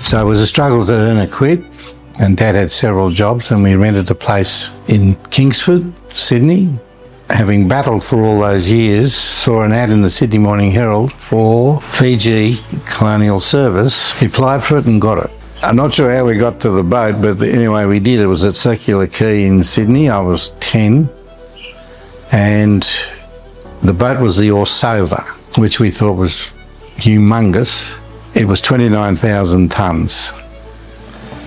So it was a struggle to earn a quid, and Dad had several jobs, and we rented a place in Kingsford, Sydney. Having battled for all those years, saw an ad in the Sydney Morning Herald for Fiji Colonial Service. He applied for it and got it. I'm not sure how we got to the boat, but anyway, we did. It was at Circular Quay in Sydney. I was 10, and the boat was the Orsova, which we thought was humongous. It was 29,000 tonnes.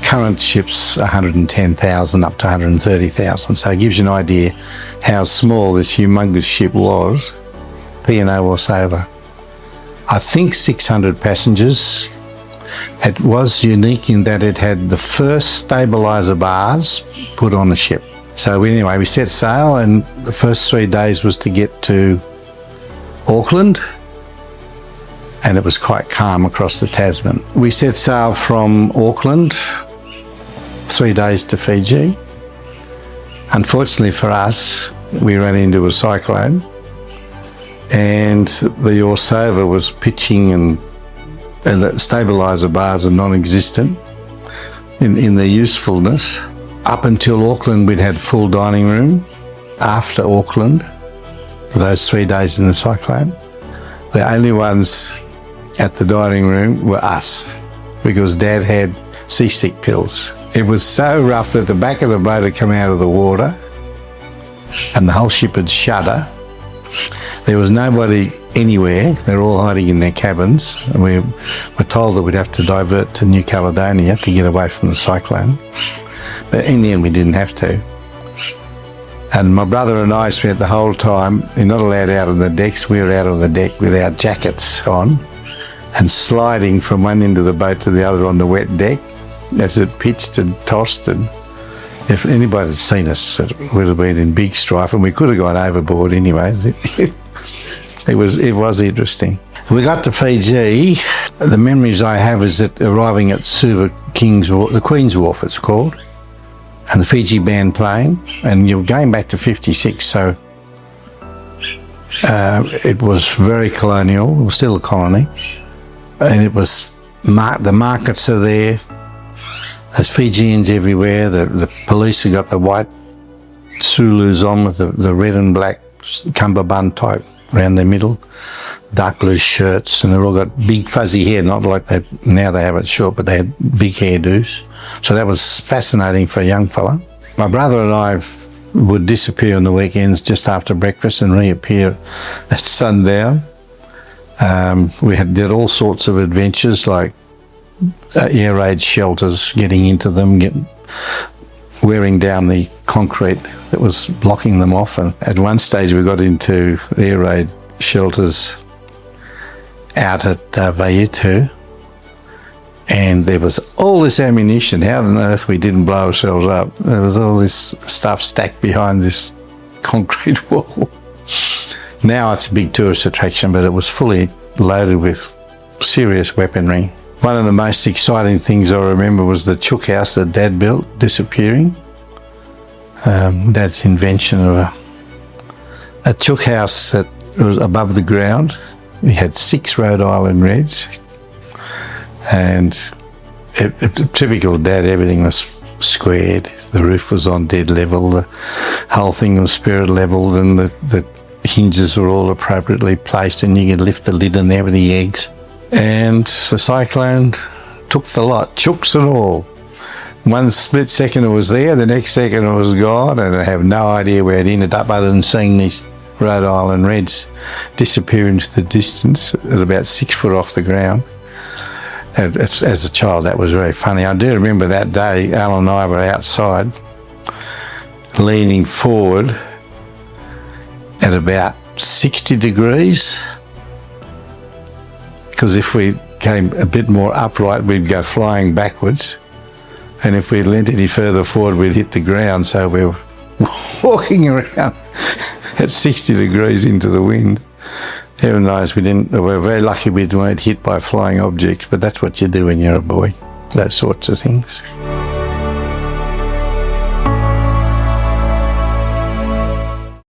Current ships 110,000 up to 130,000, so it gives you an idea how small this humongous ship was. P&O Orsova. I think 600 passengers. It was unique in that it had the first stabiliser bars put on the ship. So anyway, we set sail, and the first 3 days was to get to Auckland, and it was quite calm across the Tasman. We set sail from Auckland, 3 days to Fiji. Unfortunately for us, we ran into a cyclone, and the Orsova was pitching, and the stabiliser bars are non-existent in their usefulness. Up until Auckland, we'd had full dining room. After Auckland, for those 3 days in the cyclone, the only ones at the dining room were us, because Dad had seasick pills. It was so rough that the back of the boat had come out of the water and the whole ship had shudder. There was nobody anywhere. They were all hiding in their cabins, and we were told that we'd have to divert to New Caledonia to get away from the cyclone. But in the end, we didn't have to. And my brother and I spent the whole time, you're not allowed out on the decks, we were out on the deck with our jackets on and sliding from one end of the boat to the other on the wet deck as it pitched and tossed. And if anybody had seen us, it would have been in big strife, and we could have gone overboard anyway. It was interesting. We got to Fiji. The memories I have is that arriving at Suva King's Wharf, the Queen's Wharf it's called, and the Fiji band playing, and you're going back to 56, so it was very colonial. It was still a colony, and it was the markets are there. There's Fijians everywhere. The police have got the white Sulus on with the red and black cummerbund type around their middle, dark blue shirts, and they've all got big fuzzy hair, not like now they have it short, but they had big hairdos. So that was fascinating for a young fella. My brother and I would disappear on the weekends just after breakfast and reappear at sundown. We did all sorts of adventures, like air raid shelters, getting into them, wearing down the concrete that was blocking them off. And at one stage we got into air raid shelters out at WW2, and there was all this ammunition. How on earth we didn't blow ourselves up? There was all this stuff stacked behind this concrete wall. Now it's a big tourist attraction, but it was fully loaded with serious weaponry. One of the most exciting things I remember was the chook house that Dad built disappearing. Dad's invention of a chook house that was above the ground. We had 6 Rhode Island Reds, and typical Dad, everything was squared. The roof was on dead level, the whole thing was spirit levelled, and the hinges were all appropriately placed, and you could lift the lid in there with the eggs. And the cyclone took the lot, chooks and all. One split second it was there, the next second it was gone, and I have no idea where it ended up other than seeing these Rhode Island Reds disappear into the distance at about 6 foot off the ground. And as a child, that was very funny. I do remember that day, Alan and I were outside, leaning forward at about 60 degrees, because if we came a bit more upright, we'd go flying backwards. And if we leant any further forward, we'd hit the ground. So we were walking around at 60 degrees into the wind. Heaven knows we were very lucky we weren't hit by flying objects, but that's what you do when you're a boy, those sorts of things.